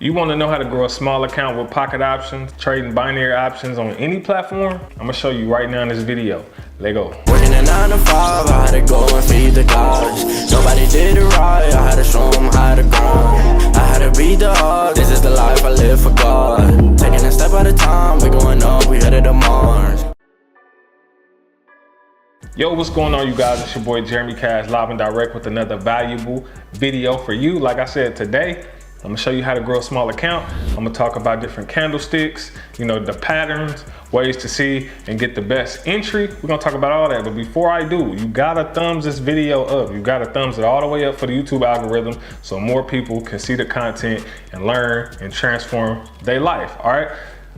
You want to know how to grow a small account with pocket options, trading binary options on any platform? I'm gonna show you right now in this video. Let's go. Working a 9 to 5, I had to go and feed the gods. Nobody did it right, I had to show them how to grind. I had to beat the odds, this is the life I live for God. Taking a step at a time, we going up, we headed to Mars. Yo, what's going on, you guys? It's your boy Jeremy Cash, live and direct with another valuable video for you. Like I said, today I'm gonna show you how to grow a small account. I'm gonna talk about different candlesticks, you know, the patterns, ways to see and get the best entry. We're gonna talk about all that, but before I do, you gotta thumbs this video up. You gotta thumbs it all the way up for the YouTube algorithm so more people can see the content and learn and transform their life, all right?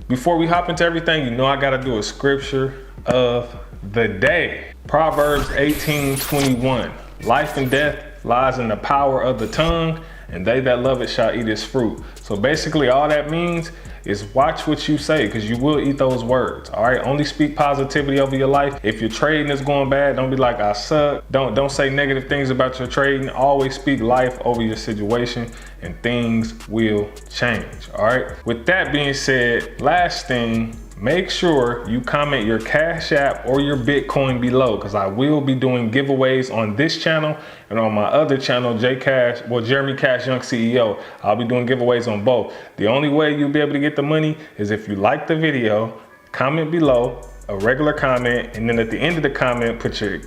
Before we hop into everything, you know I gotta do a scripture of the day. Proverbs 18:21. Life and death lies in the power of the tongue, and they that love it shall eat its fruit. So basically all that means is watch what you say, because you will eat those words, all right? Only speak positivity over your life. If your trading is going bad, don't be like, I suck. Don't say negative things about your trading. Always speak life over your situation and things will change, all right? With that being said, last thing, make sure you comment your Cash App or your Bitcoin below, because I will be doing giveaways on this channel and on my other channel, Jeremy Cash Young CEO. I'll be doing giveaways on both. The only way you'll be able to get the money is if you like the video, comment below, a regular comment, and then at the end of the comment, put your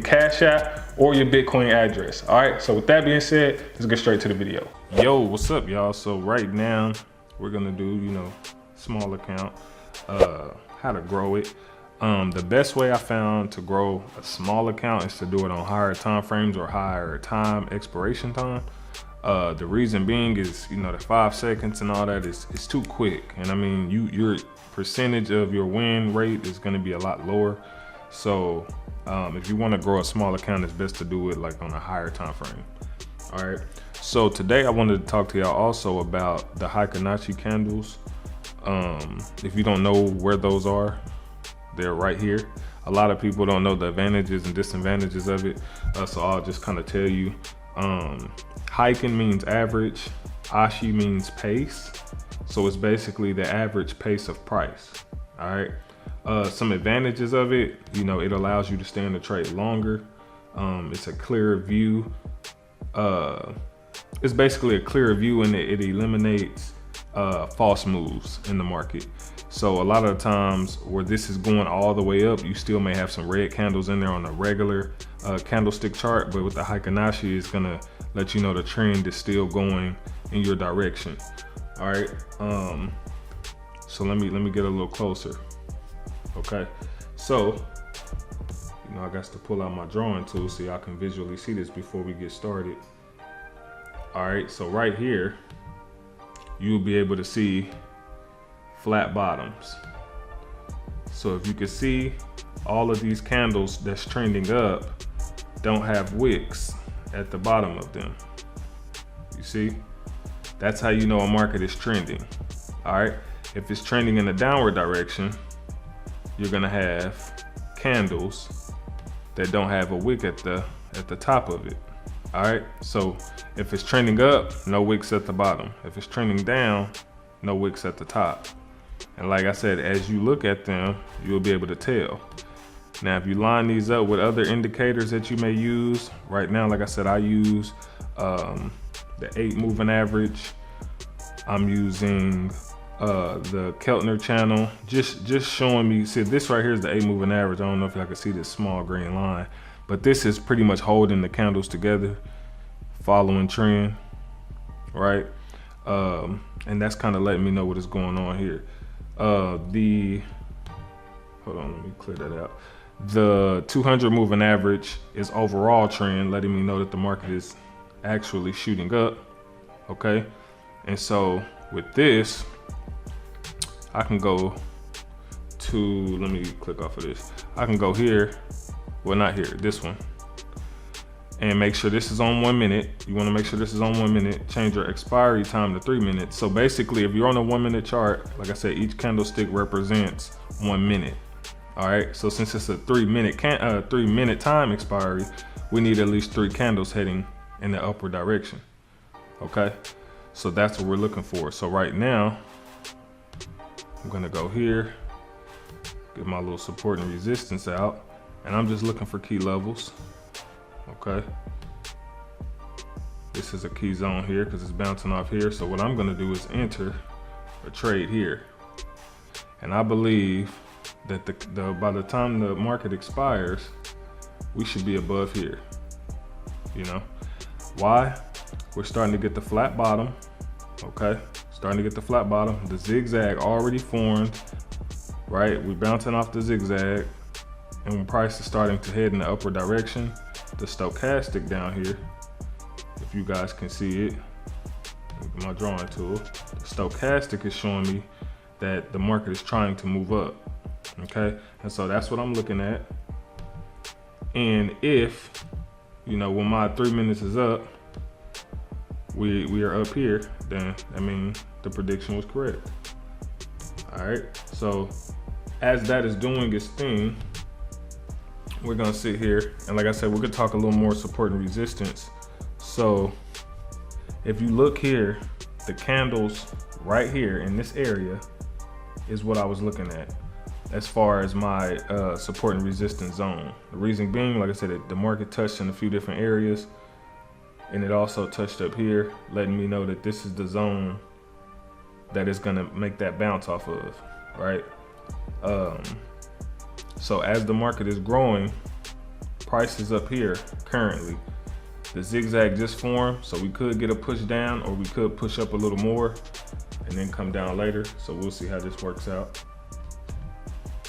Cash App or your Bitcoin address. All right, so with that being said, let's get straight to the video. Yo, what's up, y'all? So right now, we're gonna do, you know, small account. How to grow it. The best way I found to grow a small account is to do it on higher time frames or higher time expiration time. The reason being is, you know, the 5 seconds and all that is too quick, and I mean your percentage of your win rate is going to be a lot lower. So if you want to grow a small account, it's best to do it like on a higher time frame. All right, so today I wanted to talk to y'all also about the Haikanachi candles. If you don't know where those are, they're right here. A lot of people don't know the advantages and disadvantages of it, so I'll just kind of tell you. Heiken means average, Ashi means pace, so it's basically the average pace of price. All right, some advantages of it, you know, it allows you to stay in the trade longer. It's a clearer view. It's basically a clearer view, and it eliminates false moves in the market. So a lot of the times where this is going all the way up, you still may have some red candles in there on a regular candlestick chart, but with the Haikanachi, it's gonna let you know the trend is still going in your direction. All right, so let me get a little closer. Okay, so you know, I got to pull out my drawing tool so y'all can visually see this before we get started. All right, so right here you'll be able to see flat bottoms. So if you can see, all of these candles that's trending up don't have wicks at the bottom of them. You see, that's how you know a market is trending. All right, if it's trending in a downward direction, you're gonna have candles that don't have a wick at the top of it. All right, so if it's trending up, no wicks at the bottom. If it's trending down, no wicks at the top. And like I said, as you look at them, you'll be able to tell. Now, if you line these up with other indicators that you may use, right now, like I said, I use the 8 moving average. I'm using the Keltner channel, just showing me, see this right here is the 8 moving average. I don't know if y'all can see this small green line, but this is pretty much holding the candles together, following trend, right? And that's kind of letting me know what is going on here. Hold on, let me clear that out. The 200 moving average is overall trend, letting me know that the market is actually shooting up, okay? And so with this, I can go to, let me click off of this. I can go here, well, not here, this one, and make sure this is on 1 minute. You want to make sure this is on 1 minute. Change your expiry time to 3 minutes. So basically, if you're on a 1 minute chart, like I said, each candlestick represents 1 minute. All right, so since it's a 3 minute time expiry, we need at least 3 candles heading in the upward direction. Okay, So that's what we're looking for. So right now, I'm gonna go here, get my little support and resistance out, and I'm just looking for key levels, okay? This is a key zone here because it's bouncing off here. So what I'm gonna do is enter a trade here. And I believe that by the time the market expires, we should be above here, you know? Why? We're starting to get the flat bottom, okay? Starting to get the flat bottom. The zigzag already formed, right? We're bouncing off the zigzag, and when price is starting to head in the upward direction, the stochastic down here, if you guys can see it, look at my drawing tool, the stochastic is showing me that the market is trying to move up, okay? And so that's what I'm looking at. And if, you know, when my 3 minutes is up, we are up here, then I mean the prediction was correct. All right, so as that is doing its thing, we're gonna sit here, and like I said, we're gonna talk a little more support and resistance. So if you look here, the candles right here in this area is what I was looking at as far as my support and resistance zone. The reason being, like I said, the market touched in a few different areas, and it also touched up here, letting me know that this is the zone that is gonna make that bounce off of, right? So as the market is growing, price is up here currently. The zigzag just formed, so we could get a push down, or we could push up a little more and then come down later. So we'll see how this works out.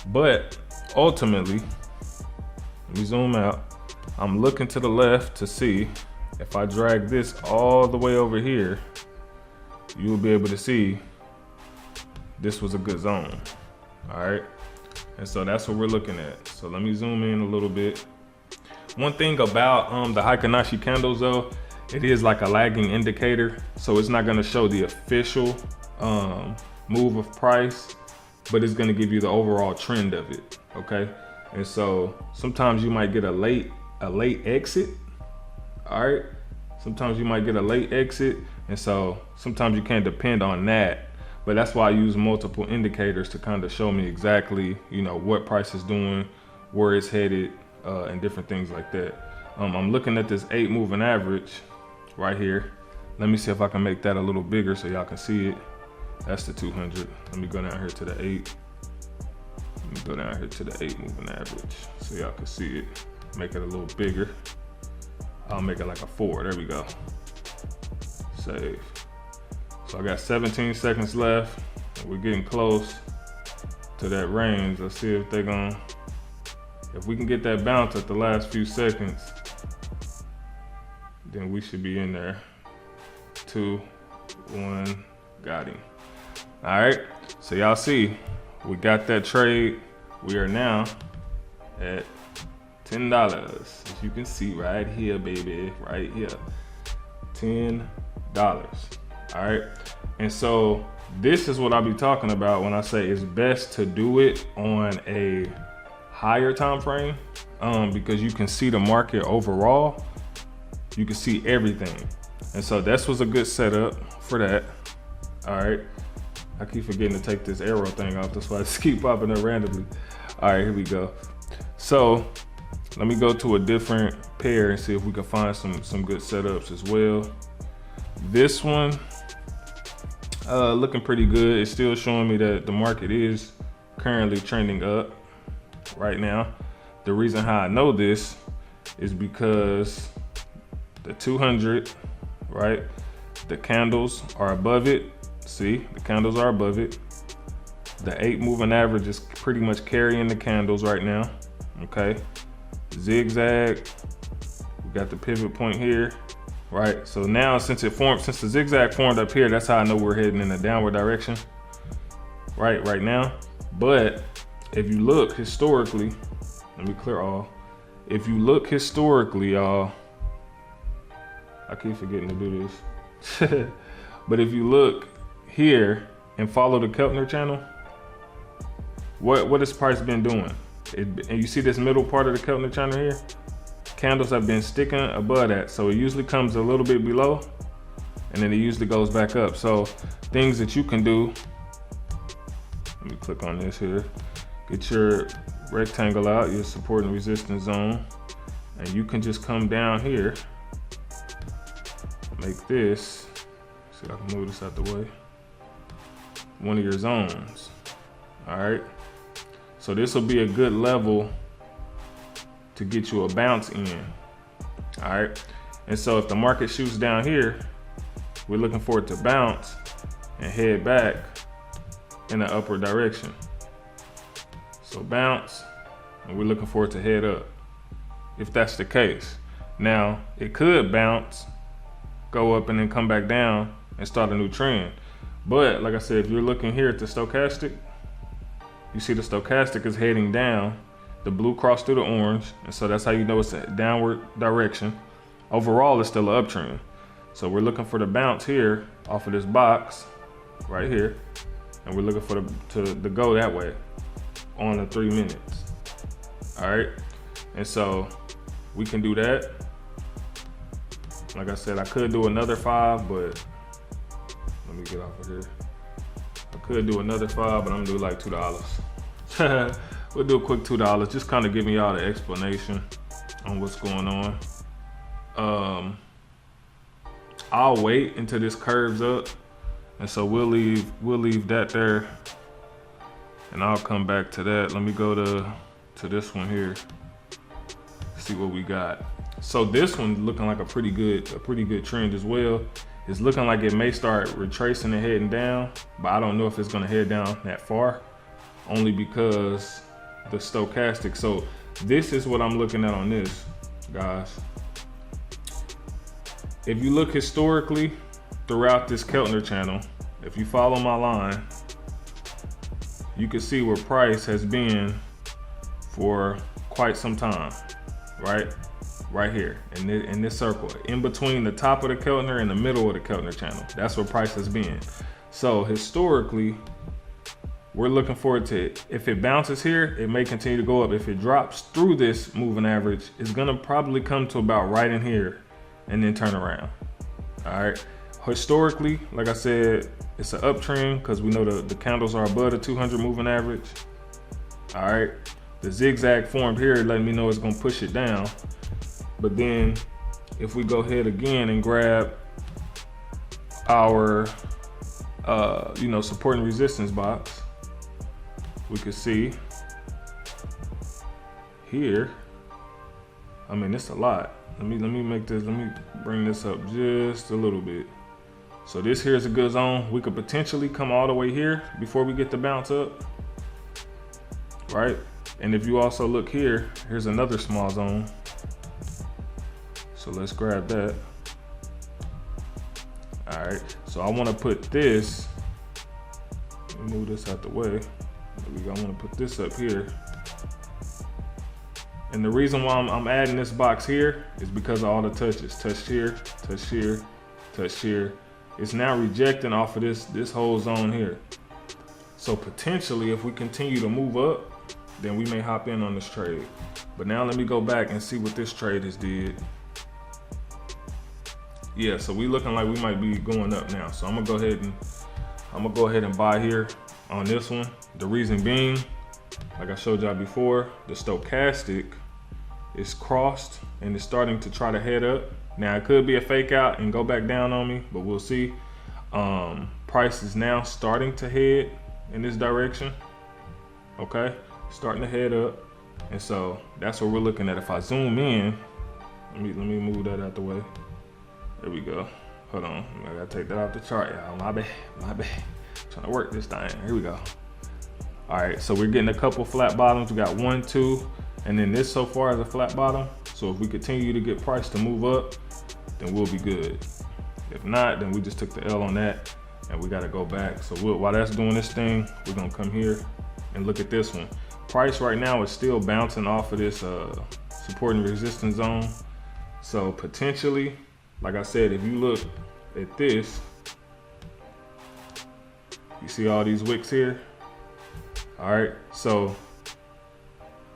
But ultimately, let me zoom out. I'm looking to the left to see if I drag this all the way over here, you will be able to see this was a good zone, all right? And so that's what we're looking at. So let me zoom in a little bit. One thing about the Haikanachi Candles though, it is like a lagging indicator. So it's not gonna show the official move of price, but it's gonna give you the overall trend of it, okay? And so sometimes you might get a late exit, all right? Sometimes you might get a late exit, and so sometimes you can't depend on that. But that's why I use multiple indicators to kind of show me exactly, you know, what price is doing, where it's headed, and different things like that. I'm looking at this 8 moving average right here. Let me see if I can make that a little bigger so y'all can see it. That's the 200. Let me go down here to the 8. Let me go down here to the 8 moving average so y'all can see it. Make it a little bigger. I'll make it like a 4, there we go. Save. So I got 17 seconds left. We're getting close to that range. Let's see if if we can get that bounce at the last few seconds, then we should be in there. 2, 1, got him. All right, so y'all see, we got that trade. We are now at $10, as you can see right here, baby, right here, $10. All right, and so this is what I'll be talking about when I say it's best to do it on a higher time frame, because you can see the market overall, you can see everything, and so this was a good setup for that. All right, I keep forgetting to take this arrow thing off, that's why I just keep popping it randomly. All right, here we go. So let me go to a different pair and see if we can find some good setups as well. This one, looking pretty good. It's still showing me that the market is currently trending up right now. The reason how I know this is because the 200, right? The candles are above it. See, the candles are above it. The 8 moving average is pretty much carrying the candles right now, okay? Zigzag, we got the pivot point here, right? So now since the zigzag formed up here, that's how I know we're heading in a downward direction, right now. But if you look historically, let me clear all. If you look historically, y'all, I keep forgetting to do this. But if you look here and follow the Keltner channel, what has price been doing? And you see this middle part of the Keltner channel here? Candles have been sticking above that. So it usually comes a little bit below, and then it usually goes back up. So things that you can do, let me click on this here. Get your rectangle out, your support and resistance zone, and you can just come down here, make this, see if I can move this out the way, one of your zones. All right, so this will be a good level to get you a bounce in. All right, and so if the market shoots down here, we're looking for it to bounce and head back in the upward direction. So bounce, and we're looking for it to head up, if that's the case. Now, it could bounce, go up, and then come back down and start a new trend. But like I said, if you're looking here at the stochastic, you see the stochastic is heading down, the blue crossed through the orange, and so that's how you know it's a downward direction. Overall, it's still an uptrend. So we're looking for the bounce here off of this box right here, and we're looking for the go that way on the 3 minutes. All right, and so we can do that. Like I said, I could do another 5, but let me get off of here. I could do another 5, but I'm gonna do like $2. We'll do a quick $2, just kind of giving y'all the explanation on what's going on. I'll wait until this curves up, and so we'll leave that there, and I'll come back to that. Let me go to this one here, see what we got. So this one's looking like a pretty good trend as well. It's looking like it may start retracing and heading down, but I don't know if it's gonna head down that far, only because the stochastic. So this is what I'm looking at on this, guys. If you look historically throughout this Keltner channel, if you follow my line, you can see where price has been for quite some time, right? Right here in this circle, in between the top of the Keltner and the middle of the Keltner channel. That's where price has been. So historically, we're looking for it to, if it bounces here, it may continue to go up. If it drops through this moving average, it's gonna probably come to about right in here and then turn around. All right, historically, like I said, it's an uptrend because we know the candles are above the 200 moving average. All right, the zigzag formed here letting me know it's gonna push it down. But then if we go ahead again and grab our support and resistance box, we can see here, I mean, it's a lot. Let me bring this up just a little bit. So this here is a good zone. We could potentially come all the way here before we get the bounce up, right? And if you also look here, here's another small zone. So let's grab that. All right, so I wanna put this, let me move this out the way. I wanna put this up here. And the reason why I'm adding this box here is because of all the touches. Touch here, touch here, touch here. It's now rejecting off of this whole zone here. So potentially, if we continue to move up, then we may hop in on this trade. But now let me go back and see what this trade has did. Yeah, so we looking like we might be going up now. So I'm gonna go ahead and buy here on this one. The reason being, like I showed y'all before, the stochastic is crossed and it's starting to try to head up. Now it could be a fake out and go back down on me, but we'll see. Price is now starting to head in this direction. Okay, starting to head up. And so that's what we're looking at. If I zoom in, let me move that out the way. There we go. Hold on, I gotta take that off the chart, y'all. My bad. Trying to work this thing. Here we go. All right, so we're getting a couple flat bottoms. We got 1, 2, and then this so far is a flat bottom. So if we continue to get price to move up, then we'll be good. If not, then we just took the L on that and we gotta go back. So while that's doing this thing, we're gonna come here and look at this one. Price right now is still bouncing off of this support and resistance zone. So potentially, like I said, if you look at this, you see all these wicks here? All right, so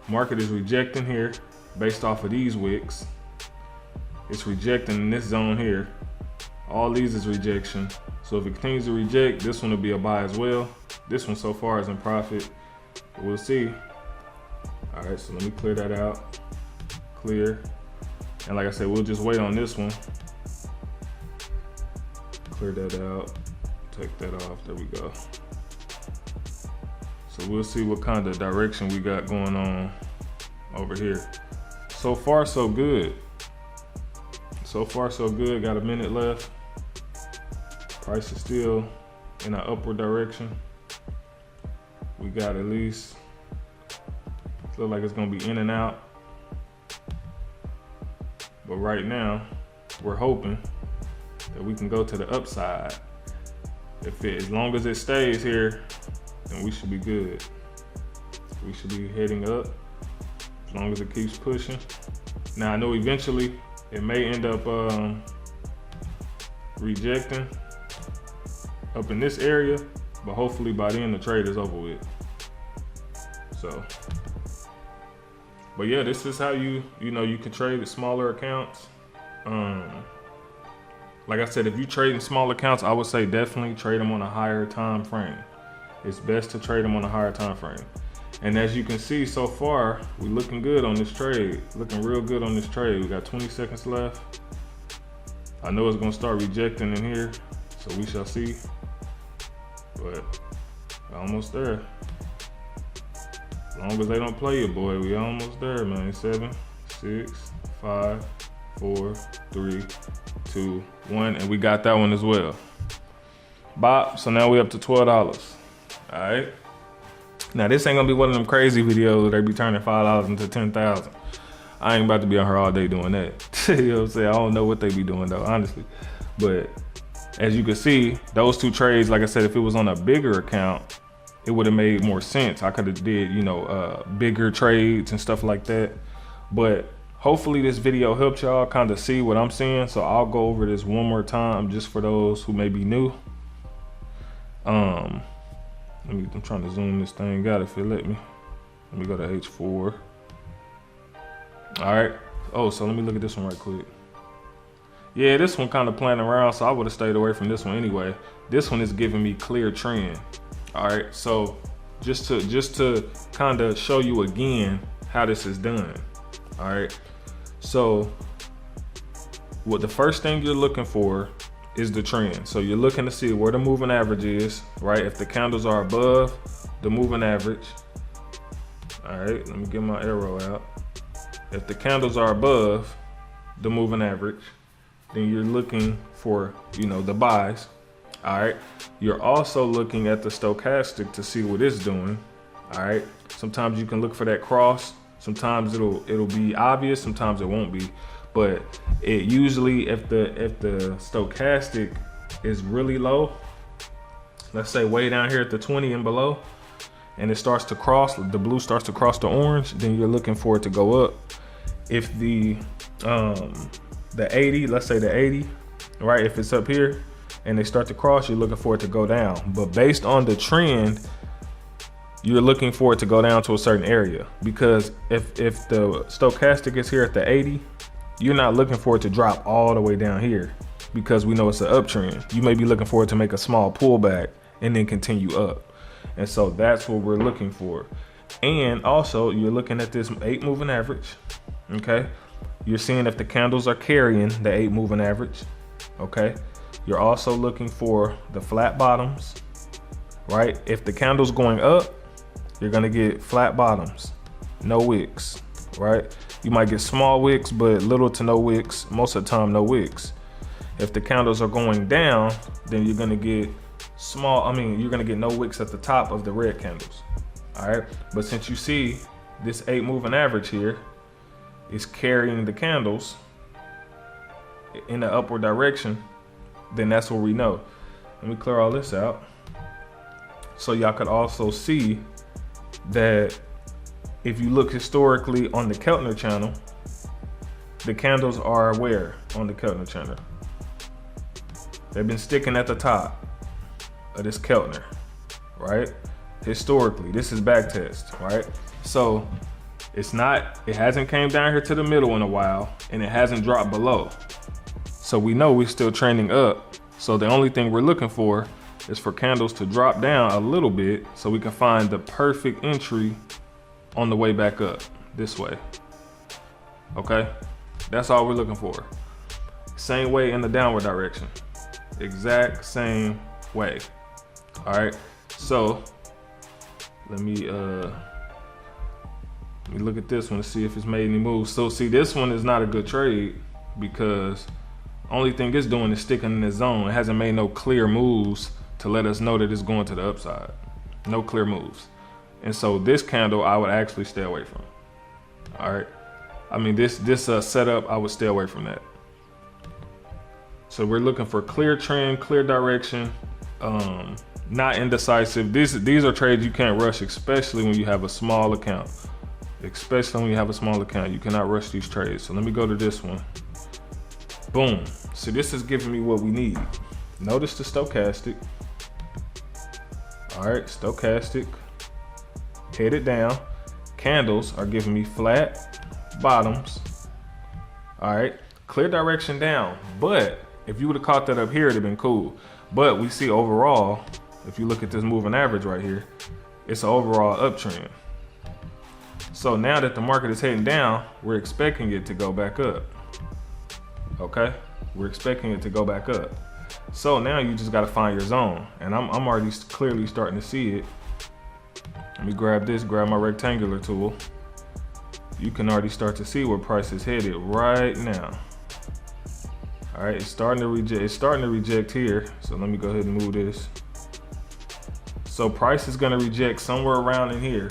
market is rejecting here based off of these wicks. It's rejecting in this zone here All these is rejection. So if it continues to reject, this one will be a buy as well. This one so far is in profit. We'll see. All right, so let me clear that out. Clear. And like I said, we'll just wait on this one. Clear that out. Take that off. There we go. So we'll see what kind of direction we got going on over here. So far, so good. So far, so good. Got a minute left. Price is still in an upward direction. We got at least, look like it's gonna be in and out. But right now, we're hoping that we can go to the upside. As long as it stays here, then we should be good. We should be heading up as long as it keeps pushing. Now I know eventually it may end up rejecting up in this area, but hopefully by then the trade is over with. So, but yeah, this is how you can trade the smaller accounts. Like I said, if you trade in small accounts, I would say definitely trade them on a higher time frame. It's best to trade them on a higher time frame. And as you can see so far, we're looking good on this trade. Looking real good on this trade. We got 20 seconds left. I know it's gonna start rejecting in here, so we shall see. But almost there. As long as they don't play it, boy, we almost there, man. 7, 6, 5, 4, 3, 2, 1, and we got that one as well. Bop, so now we're up to $12. All right. Now this ain't gonna be one of them crazy videos where they be turning $5 into 10,000. I ain't about to be on here all day doing that. You know what I'm saying? I don't know what they be doing though, honestly. But as you can see, those two trades, like I said, if it was on a bigger account, it would have made more sense. I could have did, bigger trades and stuff like that. But hopefully this video helped y'all kind of see what I'm seeing. So I'll go over this one more time just for those who may be new. I'm trying to zoom this thing out if it let me. Let me go to H4. All right. Oh, so let me look at this one right quick. Yeah, this one kind of playing around, so I would have stayed away from this one anyway. This one is giving me clear trend. All right, so just to kind of show you again how this is done. All right, so what the first thing you're looking for is the trend. So you're looking to see where the moving average is, right? If the candles are above the moving average. All right, let me get my arrow out. If the candles are above the moving average, then you're looking for, the buys. All right. You're also looking at the stochastic to see what it's doing. All right. Sometimes you can look for that cross. Sometimes it'll be obvious. Sometimes it won't be. But it usually, if the stochastic is really low, let's say way down here at the 20 and below, and it starts to cross, the blue starts to cross the orange, then you're looking for it to go up. If the 80, let's say the 80, right? If it's up here and they start to cross, you're looking for it to go down. But based on the trend, you're looking for it to go down to a certain area, because if the stochastic is here at the 80, you're not looking for it to drop all the way down here, because we know it's an uptrend. You may be looking for it to make a small pullback and then continue up. And so that's what we're looking for. And also you're looking at this 8 moving average. Okay. You're seeing if the candles are carrying the 8 moving average. Okay. You're also looking for the flat bottoms, right? If the candle's going up, you're going to get flat bottoms, no wicks, right? You might get small wicks, but little to no wicks. Most of the time, no wicks. If the candles are going down, then you're going to get you're going to get no wicks at the top of the red candles. All right. But since you see this 8 moving average here is carrying the candles in the upward direction, then that's what we know. Let me clear all this out. So y'all could also see that if you look historically on the Keltner channel, the candles are where on the Keltner channel? They've been sticking at the top of this Keltner, right? Historically, this is back test, right? So it hasn't came down here to the middle in a while, and it hasn't dropped below. So we know we're still trending up. So the only thing we're looking for is for candles to drop down a little bit so we can find the perfect entry on the way back up this way. Okay, that's all we're looking for. Same way in the downward direction, exact same way. All right, so let me look at this one to see if it's made any moves. So see, this one is not a good trade because only thing it's doing is sticking in the zone. It hasn't made no clear moves to let us know that it's going to the upside. No clear moves. And so this candle I would actually stay away from. All right, I mean this setup, I would stay away from that. So we're looking for clear trend, clear direction, not indecisive. These are trades you can't rush, especially when you have a small account. Especially when you have a small account, you cannot rush these trades. So let me go to this one. Boom. So this is giving me what we need. Notice the stochastic. All right, stochastic, headed down. Candles are giving me flat bottoms. All right, clear direction down. But if you would have caught that up here, it'd have been cool. But we see overall, if you look at this moving average right here, it's an overall uptrend. So now that the market is heading down, we're expecting it to go back up. Okay, we're expecting it to go back up. So now you just got to find your zone, and I'm already clearly starting to see it. Let me grab this, grab my rectangular tool. You can already start to see where price is headed right now. All right, it's starting to reject. It's starting to reject here. So let me go ahead and move this. So price is going to reject somewhere around in here.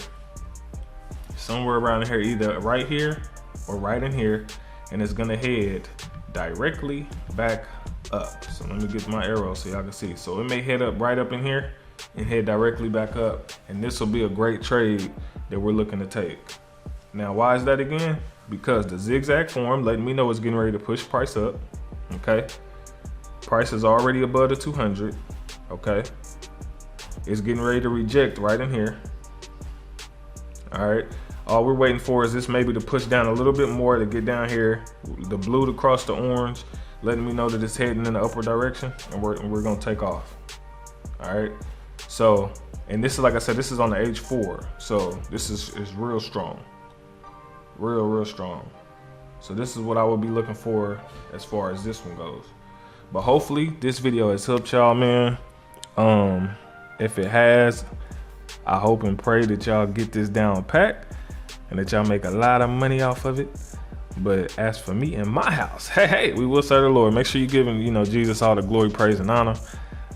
Somewhere around here, either right here or right in here, and it's going to head directly back up. So let me get my arrow so y'all can see. So it may head up right up in here and head directly back up, and this will be a great trade that we're looking to take. Now why is that again? Because the zigzag form letting me know it's getting ready to push price up. Okay, price is already above the 200. Okay, it's getting ready to reject right in here. All right, all we're waiting for is this maybe to push down a little bit more to get down here, the blue to cross the orange, letting me know that it's heading in the upward direction, and we're gonna take off. All right, so, and this is, like I said, this is on the H4, so this is real strong, real strong. So this is what I would be looking for as far as this one goes. But hopefully this video has helped y'all, man. If it has, I hope and pray that y'all get this down pat and that y'all make a lot of money off of it. But as for me and my house, hey, we will serve the Lord. Make sure you're giving, Jesus all the glory, praise, and honor.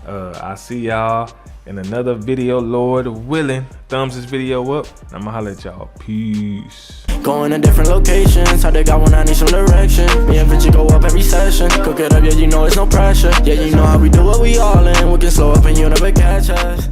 I see y'all in another video, Lord willing. Thumbs this video up. I'ma holla at y'all. Peace. Going to different locations, how they got one, I need some direction. Me and Vinci go up every session. Cook it up, yeah, you know it's no pressure. Yeah, you know how we do what we all in. We can slow up and you never catch us.